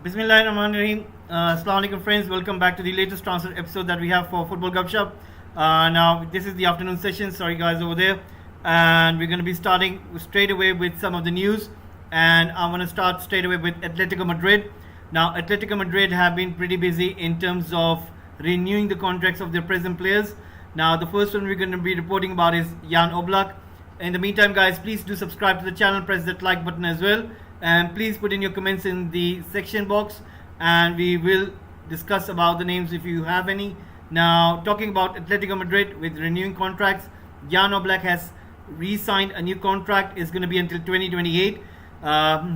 Bismillahirrahmanirrahim. Assalamu alaikum friends. Welcome back to the latest transfer episode that we have for Football Gupshup. Now this is the afternoon session. Sorry guys over there. And we're going to be starting straight away with some of the news. And I'm going to start straight away with Atletico Madrid. Now Atletico Madrid have been pretty busy in terms of renewing the contracts of their present players. Now the first one we're going to be reporting about is Jan Oblak. In the meantime guys, please do subscribe to the channel, press that like button as well. And please put in your comments in the section box and we will discuss about the names if you have any. Now talking about Atletico Madrid with renewing contracts, Jan Oblak has re-signed a new contract. It's going to be until 2028.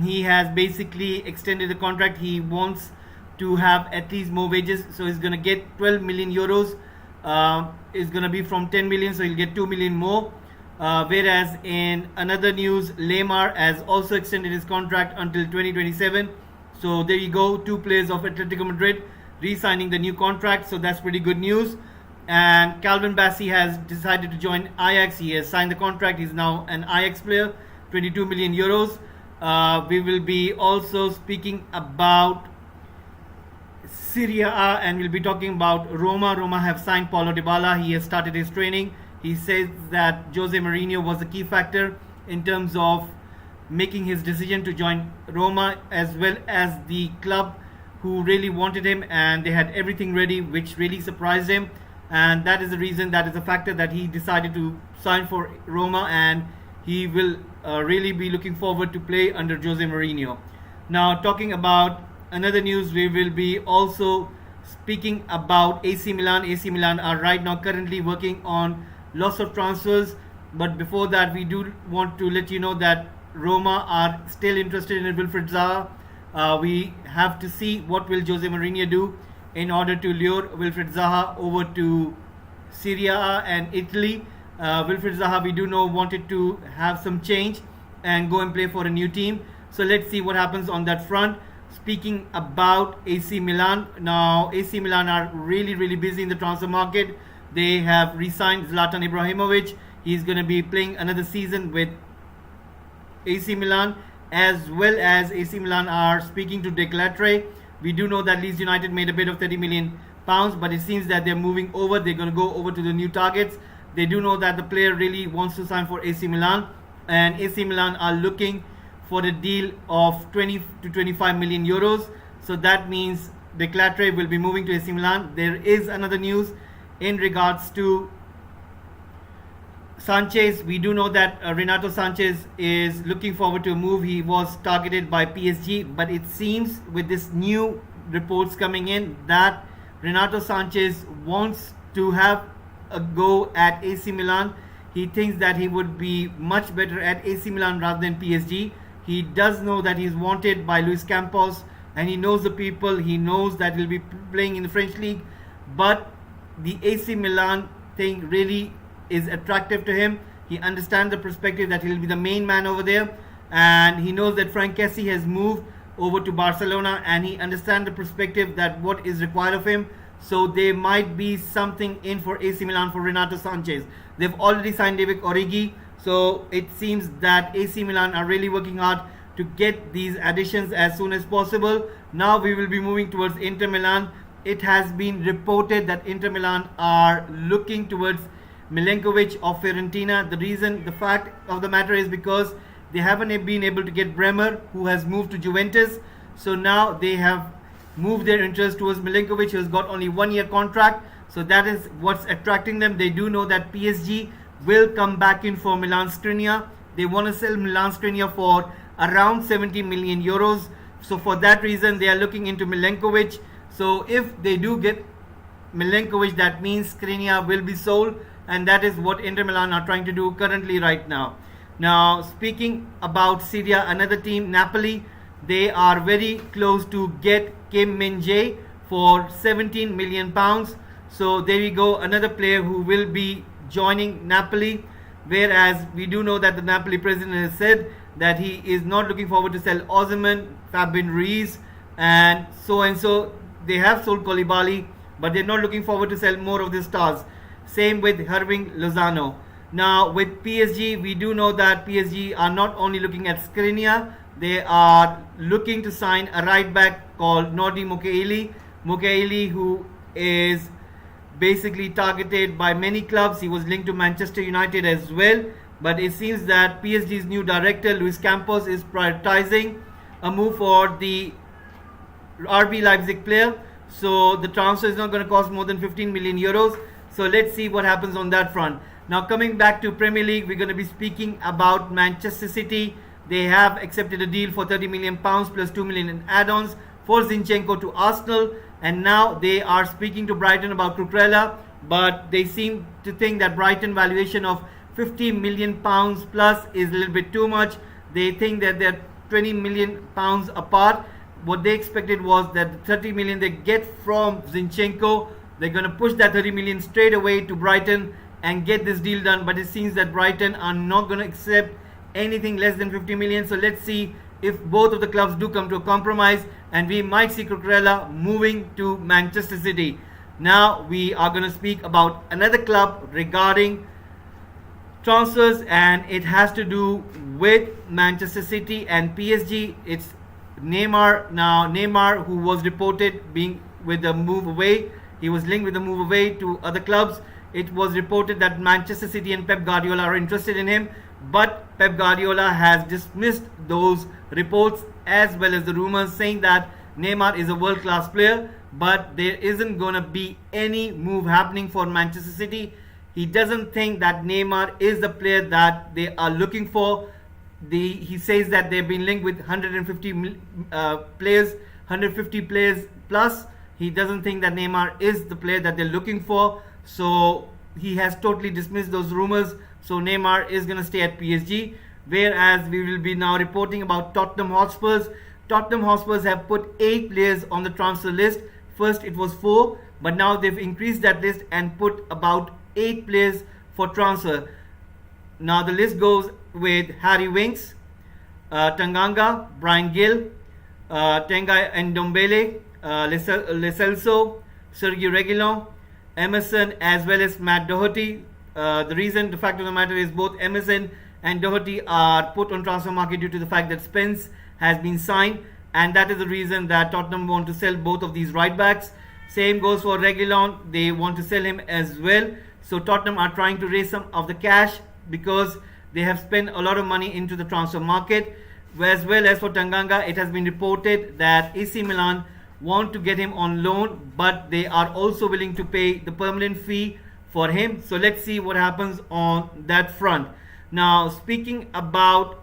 He has basically extended the contract. He wants to have at least more wages, so he's going to get 12 million euros. It's going to be from 10 million, so he'll get 2 million more. Whereas in another news, Neymar has also extended his contract until 2027. So there you go, two players of Atletico Madrid re-signing the new contract. So that's pretty good news. And Calvin Bassey has decided to join Ajax. He has signed the contract. He's now an Ajax player, 22 million euros. We will be also speaking about Serie A and we'll be talking about Roma. Roma have signed Paulo Dybala. He has started his training. He says that Jose Mourinho was a key factor in terms of making his decision to join Roma, as well as the club who really wanted him and they had everything ready, which really surprised him. And that is the reason, that is a factor that he decided to sign for Roma, and he will really be looking forward to play under Jose Mourinho. Now talking about another news, we will be also speaking about AC Milan. AC Milan are right now currently working on lots of transfers, but before that we do want to let you know that Roma are still interested in Wilfried Zaha. We have to see what will Jose Mourinho do in order to lure Wilfried Zaha over to Serie A and Italy. Wilfried Zaha, we do know, wanted to have some change and go and play for a new team. So let's see what happens on that front. Speaking about AC Milan, now AC Milan are really busy in the transfer market. They have re-signed Zlatan Ibrahimovic. He's going to be playing another season with AC Milan, as well as AC Milan are speaking to Nicolas Pepe. We do know that Leeds United made a bid of 30 million pounds, but it seems that they're moving over. They're going to go over to the new targets. They do know that the player really wants to sign for AC Milan, and AC Milan are looking for a deal of 20 to 25 million euros. So that means Nicolas Pepe will be moving to AC Milan. There is another news in regards to Sanchez. We do know that Renato Sanchez is looking forward to a move. He was targeted by PSG, but it seems with this new reports coming in that Renato Sanchez wants to have a go at AC Milan. He thinks that he would be much better at AC Milan rather than PSG. He does know that he's wanted by Luis Campos and he knows the people. He knows that he'll be playing in the French league, but the AC Milan thing really is attractive to him. He understands the perspective that he'll be the main man over there, and he knows that Frank Kessie has moved over to Barcelona, and he understands the perspective that what is required of him. So there might be something in for AC Milan for Renato Sanchez. They've already signed David Origi, so it seems that AC Milan are really working hard to get these additions as soon as possible. Now we will be moving towards Inter Milan. It has been reported that Inter Milan are looking towards Milenkovic of Fiorentina. The fact of the matter is because they haven't been able to get Bremer, who has moved to Juventus. So now they have moved their interest towards Milenkovic, who has got only 1 year contract. So that is what's attracting them. They do know that PSG will come back in for Milan Skriniar. They want to sell Milan Skriniar for around 70 million euros. So for that reason, they are looking into Milenkovic. So if they do get Milenkovic, that means Skriniar will be sold, and that is what Inter Milan are trying to do currently right now. Now speaking about Serie A, another team, Napoli, they are very close to get Kim Min-jae for 17 million pounds. So there we go, another player who will be joining Napoli. Whereas we do know that the Napoli president has said that he is not looking forward to sell Osimhen, Fabian Ruiz, and so. They have sold Koulibaly, but they're not looking forward to sell more of the stars. Same with Hirving Lozano. Now with PSG, we do know that PSG are not only looking at Skriniar, they are looking to sign a right back called Nordi Mukaeli. Mukaeli, who is basically targeted by many clubs. He was linked to Manchester United as well. But it seems that PSG's new director, Luis Campos, is prioritizing a move for the RB Leipzig player. So the transfer is not going to cost more than 15 million euros. So let's see what happens on that front. Now coming back to Premier League, we're going to be speaking about Manchester City. They have accepted a deal for 30 million pounds plus 2 million in add-ons for Zinchenko to Arsenal, and now they are speaking to Brighton about Cucurella, but they seem to think that Brighton valuation of 50 million pounds plus is a little bit too much. They think that they're 20 million pounds apart. What they expected was that the 30 million they get from Zinchenko, they're going to push that 30 million straight away to Brighton and get this deal done, but it seems that Brighton are not going to accept anything less than 50 million. So let's see if both of the clubs do come to a compromise, and we might see Cucurella moving to Manchester City. Now we are going to speak about another club regarding transfers, and it has to do with Manchester City and PSG. It's Neymar. Now Neymar, who was reported being with the move away, he was linked with the move away to other clubs. It was reported that Manchester City and Pep Guardiola are interested in him, but Pep Guardiola has dismissed those reports as well as the rumors, saying that Neymar is a world-class player, but there isn't going to be any move happening for Manchester City. He doesn't think that Neymar is the player that they are looking for. He says that they've been linked with 150 players, 150 players plus. He doesn't think that Neymar is the player that they're looking for. So he has totally dismissed those rumors. So Neymar is going to stay at PSG. Whereas we will be now reporting about Tottenham Hotspurs. Tottenham Hotspurs have put 8 players on the transfer list. First it was 4, but now they've increased that list and put about 8 players for transfer. Now the list goes with Harry Winks, Tanganga, Brian Gill, Tengai Ndombele, Lecelso, Sergio Reguilon, Emerson, as well as Matt Doherty. The fact of the matter is both Emerson and Doherty are put on transfer market due to the fact that Spence has been signed, and that is the reason that Tottenham want to sell both of these right backs. Same goes for Reguilon, they want to sell him as well. So Tottenham are trying to raise some of the cash because they have spent a lot of money into the transfer market. As well as for Tanganga, it has been reported that AC Milan want to get him on loan, but they are also willing to pay the permanent fee for him. So let's see what happens on that front. Now speaking about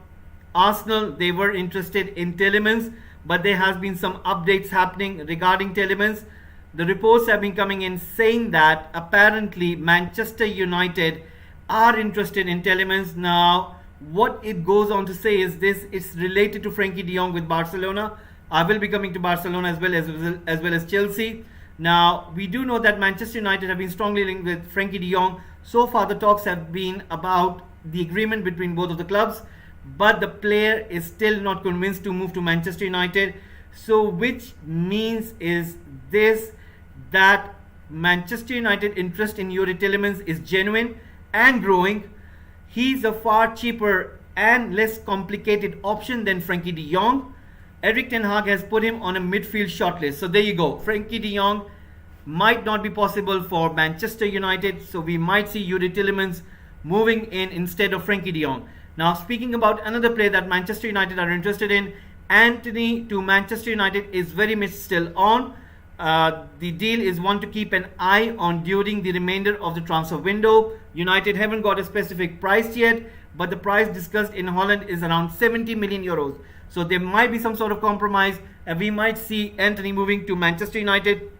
Arsenal, they were interested in Tielemans, but there has been some updates happening regarding Tielemans. The reports have been coming in saying that apparently Manchester United are interested in Tielemans. Now what it goes on to say is this: it's related to Frankie de Jong with Barcelona. I will be coming to Barcelona as well as Chelsea. Now we do know that Manchester United have been strongly linked with Frankie de Jong. So far the talks have been about the agreement between both of the clubs, but the player is still not convinced to move to Manchester United. So which means is this, that Manchester United interest in Youri Tielemans is genuine and growing. He's a far cheaper and less complicated option than Frankie de Jong. Erik ten Hag has put him on a midfield shortlist. So there you go. Frankie de Jong might not be possible for Manchester United. So we might see Youri Tielemans moving in instead of Frankie de Jong. Now speaking about another player that Manchester United are interested in, Antony to Manchester United is very much still on. The deal is one to keep an eye on during the remainder of the transfer window. United haven't got a specific price yet, but the price discussed in Holland is around 70 million euros. So there might be some sort of compromise, and we might see Antony moving to Manchester United.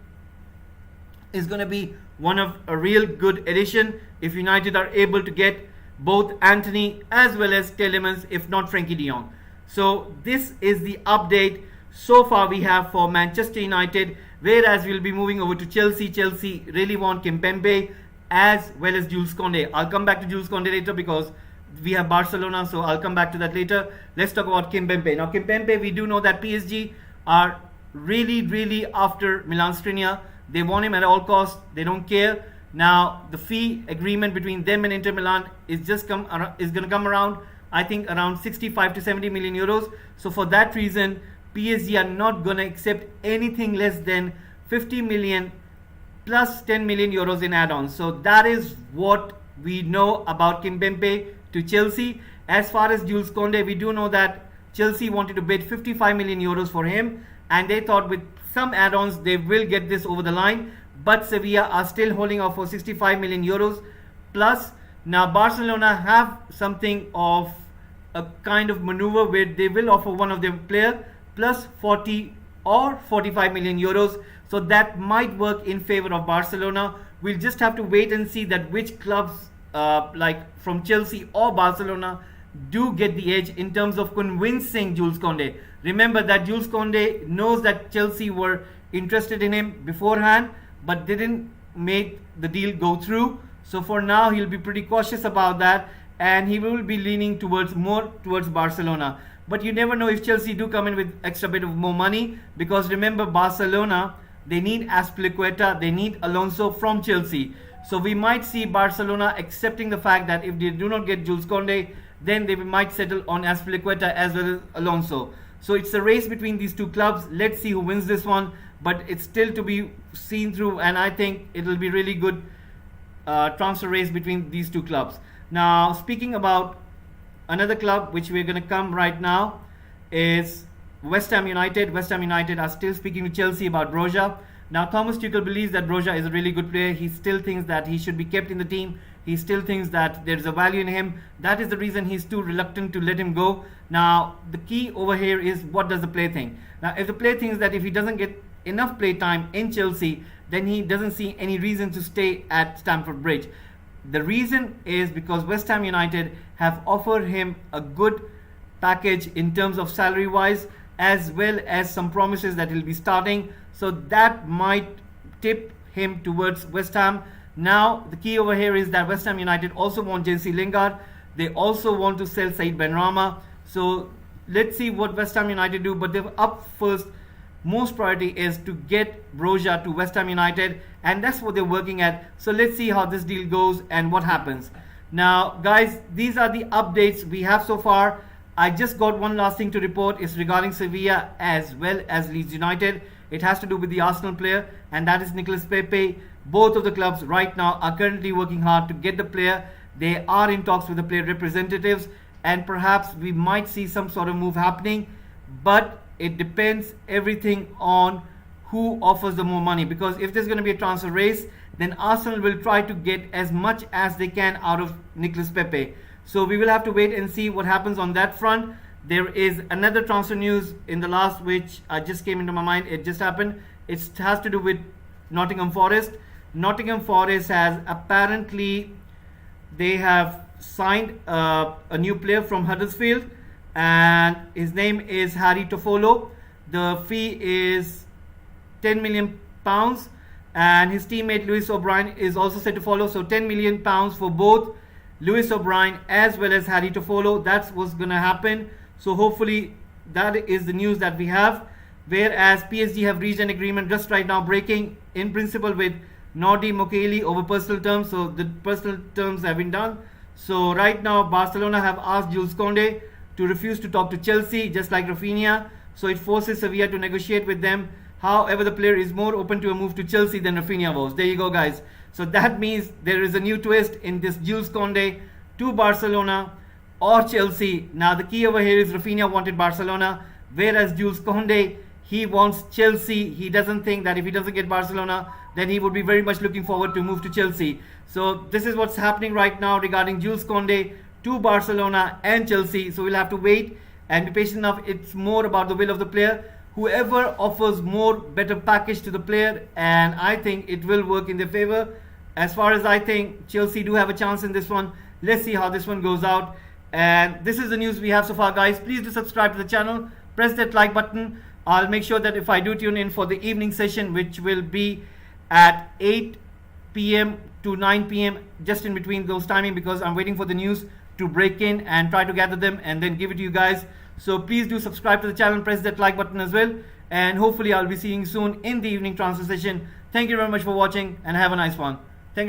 Is going to be one of a real good addition if United are able to get both Antony as well as Tielemans, if not Frankie de Jong. So this is the update so far we have for Manchester United, whereas we'll be moving over to Chelsea. Chelsea really want Kimpembe as well as Jules Koundé. I'll come back to Jules Koundé later because we have Barcelona, so I'll come back to that later. Let's talk about Kimpembe. Now Kimpembe, we do know that PSG are really after Milan Skriniar. They want him at all costs. They don't care. Now the fee agreement between them and Inter Milan is going to come around, I think, around 65 to 70 million euros. So for that reason, PSG are not going to accept anything less than 50 million plus 10 million euros in add-ons. So that is what we know about Kimpembe to Chelsea. As far as Jules Koundé, we do know that Chelsea wanted to bid 55 million euros for him, and they thought with some add-ons they will get this over the line, but Sevilla are still holding off for 65 million euros plus. Now Barcelona have something of a kind of maneuver where they will offer one of their player plus 40 or 45 million euros. So that might work in favor of Barcelona. We'll just have to wait and see that which clubs like from Chelsea or Barcelona do get the edge in terms of convincing Jules Koundé. Remember that Jules Koundé knows that Chelsea were interested in him beforehand, but didn't make the deal go through. So for now, he'll be pretty cautious about that, and he will be leaning more towards Barcelona. But you never know if Chelsea do come in with extra bit of more money, because remember Barcelona, they need Azpilicueta, they need Alonso from Chelsea. So we might see Barcelona accepting the fact that if they do not get Jules Koundé, then they might settle on Azpilicueta as well as Alonso. So it's a race between these two clubs. Let's see who wins this one, but it's still to be seen through, and I think it will be really good transfer race between these two clubs. Now, speaking about another club which we're going to come right now is West Ham United. West Ham United are still speaking to Chelsea about Broja. Now, Thomas Tuchel believes that Broja is a really good player. He still thinks that he should be kept in the team. He still thinks that there's a value in him. That is the reason he's too reluctant to let him go. Now, the key over here is, what does the player think? Now, if the player thinks that if he doesn't get enough play time in Chelsea, then he doesn't see any reason to stay at Stamford Bridge. The reason is because West Ham United have offered him a good package in terms of salary wise, as well as some promises that he'll be starting. So that might tip him towards West Ham. Now, the key over here is that West Ham United also want Jesse Lingard. They also want to sell Said Benrahma. So let's see what West Ham United do. But they're up first. Most priority is to get Broja to West Ham United, and that's what they're working at. So let's see how this deal goes and what happens. Now, guys, these are the updates we have so far. I just got one last thing to report. It's regarding Sevilla as well as Leeds United. It has to do with the Arsenal player, and that is Nicolas Pepe. Both of the clubs right now are currently working hard to get the player. They are in talks with the player representatives, and perhaps we might see some sort of move happening, but it depends everything on who offers the more money, because if there's going to be a transfer race, then Arsenal will try to get as much as they can out of Nicolas Pepe. So we will have to wait and see what happens on that front. There is another transfer news in the last which just came into my mind. It just happened. It has to do with Nottingham Forest. Nottingham Forest has apparently, they have signed a new player from Huddersfield, and his name is Harry Toffolo. The fee is £10 million, and his teammate Lewis O'Brien is also set to follow. So £10 million for both Lewis O'Brien as well as Harry Toffolo. That's what's going to happen. So hopefully that is the news that we have. Whereas PSG have reached an agreement just right now, breaking in principle with Nordi Mokeli over personal terms. So the personal terms have been done. So right now Barcelona have asked Jules Koundé to refuse to talk to Chelsea, just like Rafinha. So it forces Sevilla to negotiate with them. However, the player is more open to a move to Chelsea than Rafinha was. There you go, guys. So that means there is a new twist in this Jules Koundé to Barcelona or Chelsea. Now the key over here is Rafinha wanted Barcelona, whereas Jules Koundé, he wants Chelsea. He doesn't think that if he doesn't get Barcelona, then he would be very much looking forward to move to Chelsea. So this is what's happening right now regarding Jules Koundé to Barcelona and Chelsea. So we'll have to wait and be patient enough. It's more about the will of the player. Whoever offers more better package to the player, and I think it will work in their favor. As far as I think, Chelsea do have a chance in this one. Let's see how this one goes out. And this is the news we have so far, guys. Please do subscribe to the channel. Press that like button. I'll make sure that if I do tune in for the evening session, which will be at 8 p.m. to 9 p.m. just in between those timing, because I'm waiting for the news to break in and try to gather them and then give it to you guys. So please do subscribe to the channel, press that like button as well, and hopefully I'll be seeing you soon in the evening transfer session. Thank you very much for watching and have a nice one.